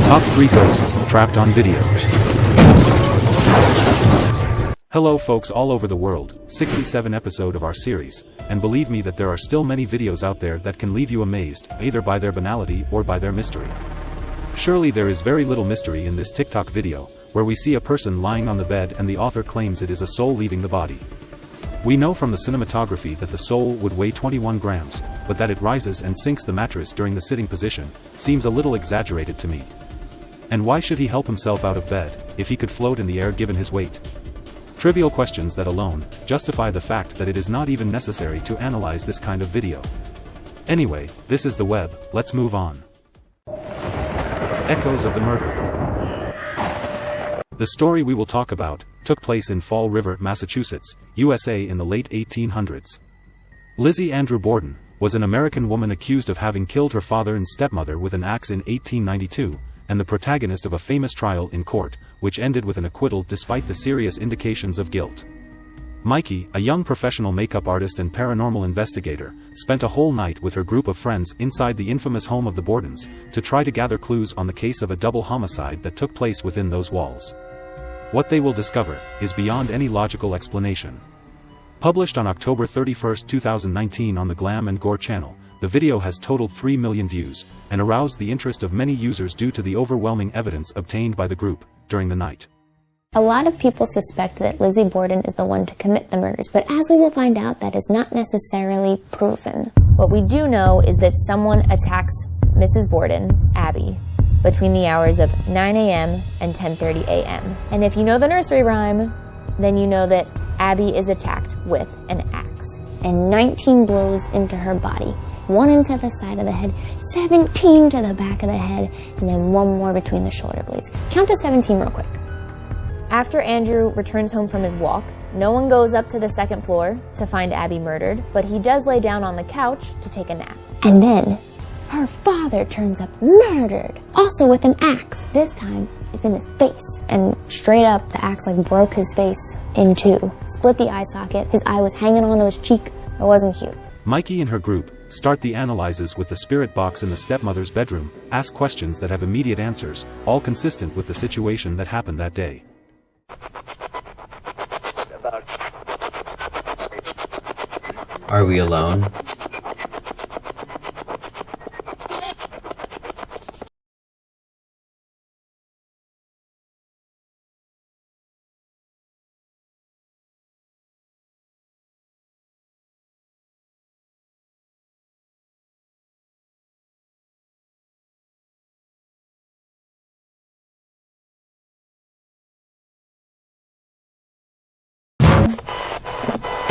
Top 3 Ghosts Trapped on Video. Hello folks all over the world, 67 episode of our series, and believe me that there are still many videos out there that can leave you amazed, either by their banality or by their mystery. Surely there is very little mystery in this TikTok video, where we see a person lying on the bed and the author claims it is a soul leaving the body. We know from the cinematography that the soul would weigh 21 grams, but that it rises and sinks the mattress during the sitting position, seems a little exaggerated to me. And why should he help himself out of bed, if he could float in the air given his weight? Trivial questions that alone justify the fact that it is not even necessary to analyze this kind of video. Anyway, this is the web, let's move on. Echoes of the murder. The story we will talk about took place in Fall River, Massachusetts, USA in the late 1800s. Lizzie Andrew Borden was an American woman accused of having killed her father and stepmother with an axe in 1892, and the protagonist of a famous trial in court, which ended with an acquittal despite the serious indications of guilt. Mikey, a young professional makeup artist and paranormal investigator, spent a whole night with her group of friends inside the infamous home of the Bordens, to try to gather clues on the case of a double homicide that took place within those walls. What they will discover is beyond any logical explanation. Published on October 31, 2019 on the Glam&Gore channel, the video has totaled 3 million views, and aroused the interest of many users due to the overwhelming evidence obtained by the group during the night. A lot of people suspect that Lizzie Borden is the one to commit the murders, but as we will find out, that is not necessarily proven. What we do know is that someone attacks Mrs. Borden, Abby, between the hours of 9 a.m. and 10:30 a.m. And if you know the nursery rhyme, then you know that Abby is attacked with an axe. And 19 blows into her body. 1 into the side of the head, 17 to the back of the head, and then 1 more between the shoulder blades. Count to 17 real quick. After Andrew returns home from his walk, no one goes up to the 2nd floor to find Abby murdered, but he does lay down on the couch to take a nap. And then, her father turns up murdered, also with an axe. This time, it's in his face. And straight up, the axe broke his face in 2. Split the eye socket, his eye was hanging onto his cheek. It wasn't cute. Mikey and her group start the analyzes with the spirit box in the stepmother's bedroom, ask questions that have immediate answers, all consistent with the situation that happened that day. Are we alone?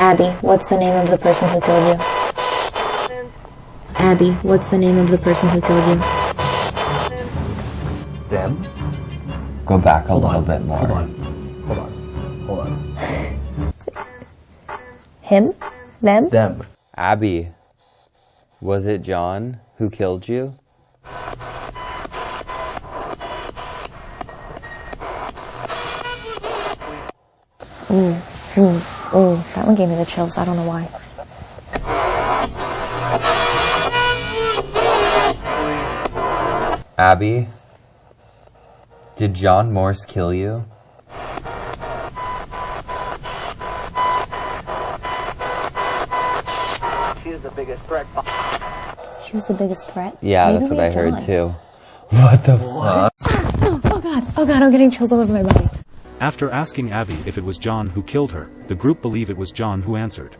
Abby, what's the name of the person who killed you? Abby, what's the name of the person who killed you? Them? Go back a little bit more. Hold on. Him? Them? Them. Abby, was it John who killed you? Ooh, that one gave me the chills. I don't know why. Abby, did John Morse kill you? She was the biggest threat. She was the biggest threat? Yeah, Maybe that's what I heard John. too. What the fuck? Oh god, I'm getting chills all over my body. After asking Abby if it was John who killed her, the group believe it was John who answered.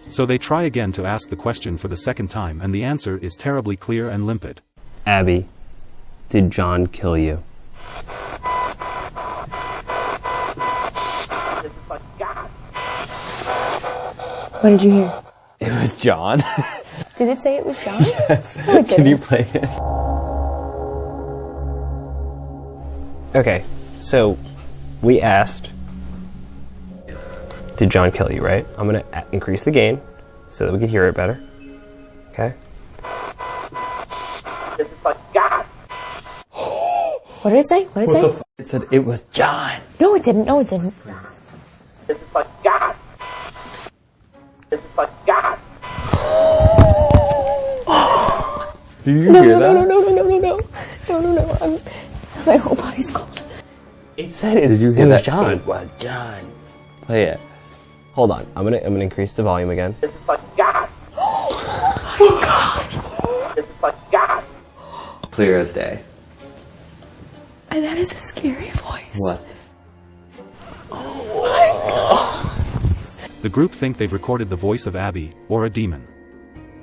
So they try again to ask the question for the 2nd time, and the answer is terribly clear and limpid. Abby, did John kill you? What did you hear? It was John. Did it say it was John? Yes. No, it Can you didn't. play it? Okay, so we asked, did John kill you, right? I'm going to increase the gain so that we can hear it better. Okay? This is like God. What did it say? What did it say? It said it was John. No, it didn't. No, it didn't. This is like God. This is like God. Did you hear that? No. My whole body's cold. It said it was John. It was John. Play it. Hold on. I'm gonna increase the volume again. This is for God. Oh my God. This is for God. Clear as day. And that is a scary voice. What? The group think they've recorded the voice of Abby, or a demon.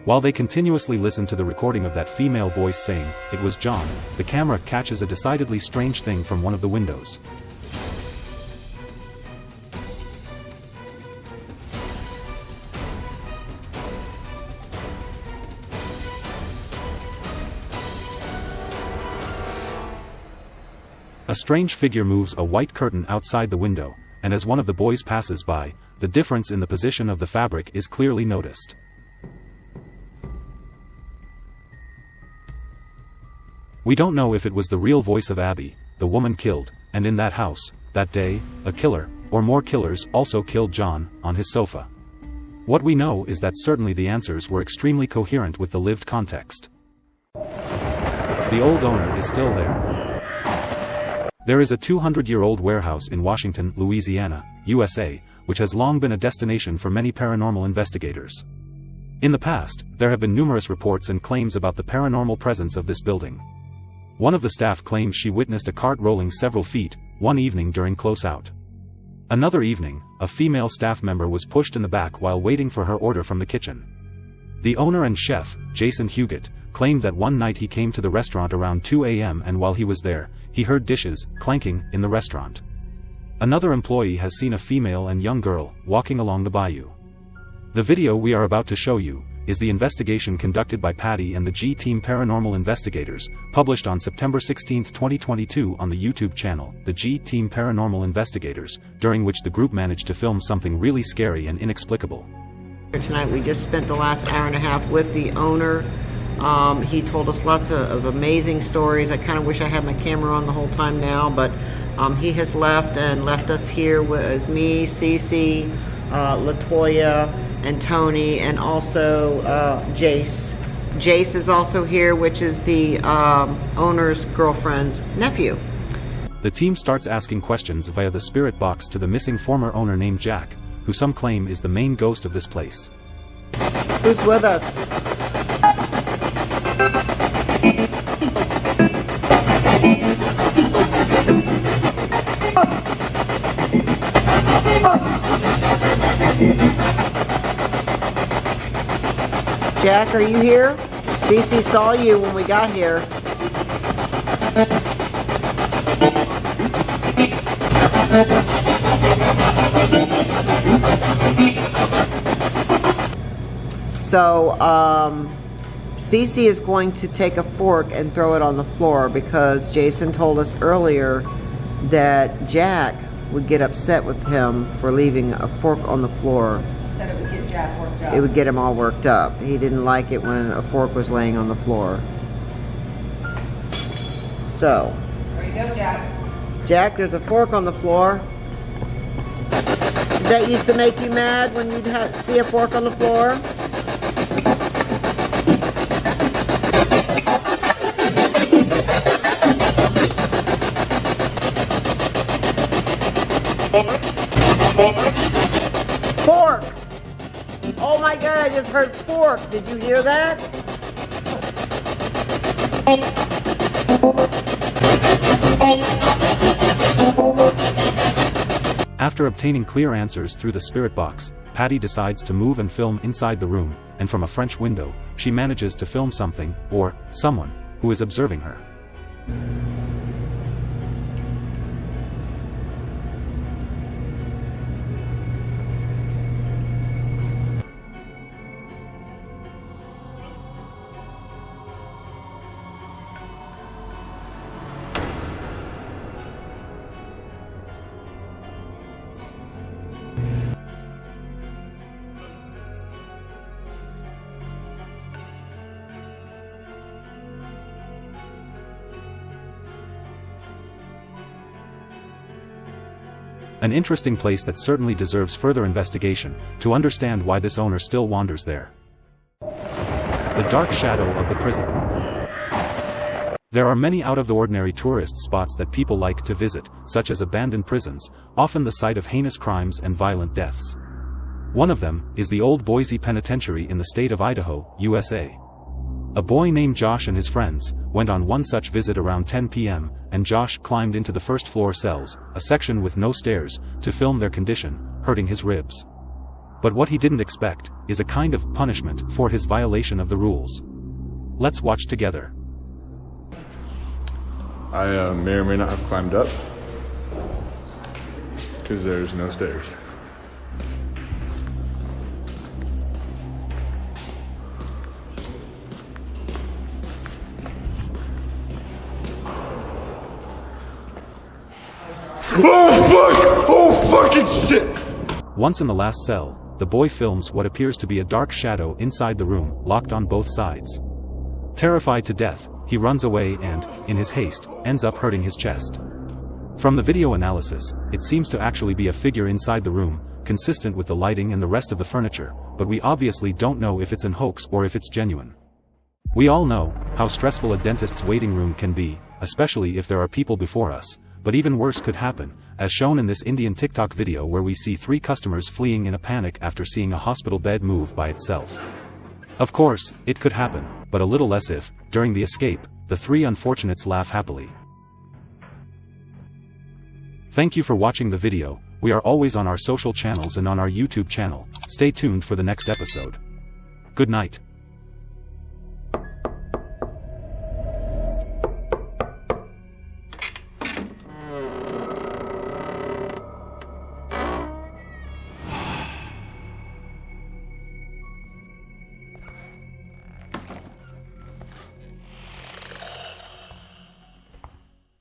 While they continuously listen to the recording of that female voice saying, "It was John," the camera catches a decidedly strange thing from one of the windows. A strange figure moves a white curtain outside the window, and as one of the boys passes by, the difference in the position of the fabric is clearly noticed. We don't know if it was the real voice of Abby, the woman killed, and in that house, that day, a killer, or more killers also killed John, on his sofa. What we know is that certainly the answers were extremely coherent with the lived context. The old owner is still there. There is a 200-year-old warehouse in Washington, Louisiana, USA, which has long been a destination for many paranormal investigators. In the past, there have been numerous reports and claims about the paranormal presence of this building. One of the staff claims she witnessed a cart rolling several feet, one evening during close-out. Another evening, a female staff member was pushed in the back while waiting for her order from the kitchen. The owner and chef, Jason Huguet, claimed that one night he came to the restaurant around 2 a.m. and while he was there, he heard dishes clanking in the restaurant. Another employee has seen a female and young girl walking along the bayou. The video we are about to show you is the investigation conducted by Patty and the G-Team Paranormal Investigators, published on September 16, 2022 on the YouTube channel, the G-Team Paranormal Investigators, during which the group managed to film something really scary and inexplicable. Tonight we just spent the last hour and a half with the owner. He told us lots of amazing stories. I kind of wish I had my camera on the whole time now, but he has left and left us here with me, Cece, Latoya, and Tony, and also Jace. Jace is also here, which is the owner's girlfriend's nephew. The team starts asking questions via the spirit box to the missing former owner named Jack, who some claim is the main ghost of this place. Who's with us? Jack, are you here? Cece saw you when we got here. So, Cece is going to take a fork and throw it on the floor because Jason told us earlier that Jack would get upset with him for leaving a fork on the floor. Said it would get Jack worked up. It would get him all worked up. He didn't like it when a fork was laying on the floor. So. There you go, Jack. Jack, there's a fork on the floor. That used to make you mad when you'd see a fork on the floor? Fork! Oh my God, I just heard fork. Did you hear that? After obtaining clear answers through the spirit box, Patty decides to move and film inside the room, and from a French window, she manages to film something, or someone, who is observing her. An interesting place that certainly deserves further investigation, to understand why this owner still wanders there. The dark shadow of the prison. There are many out-of-the-ordinary tourist spots that people like to visit, such as abandoned prisons, often the site of heinous crimes and violent deaths. One of them is the old Boise Penitentiary in the state of Idaho, USA. A boy named Josh and his friends went on one such visit around 10 p.m., and Josh climbed into the first-floor cells, a section with no stairs, to film their condition, hurting his ribs. But what he didn't expect is a kind of punishment for his violation of the rules. Let's watch together. I may or may not have climbed up because there's no stairs. Oh fuck! Oh fucking shit! Once in the last cell, the boy films what appears to be a dark shadow inside the room, locked on both sides. Terrified to death, he runs away and, in his haste, ends up hurting his chest. From the video analysis, it seems to actually be a figure inside the room, consistent with the lighting and the rest of the furniture, but we obviously don't know if it's an hoax or if it's genuine. We all know how stressful a dentist's waiting room can be, especially if there are people before us, but even worse could happen, as shown in this Indian TikTok video where we see 3 customers fleeing in a panic after seeing a hospital bed move by itself. Of course, it could happen, but a little less if, during the escape, the 3 unfortunates laugh happily. Thank you for watching the video. We are always on our social channels and on our YouTube channel. Stay tuned for the next episode. Good night.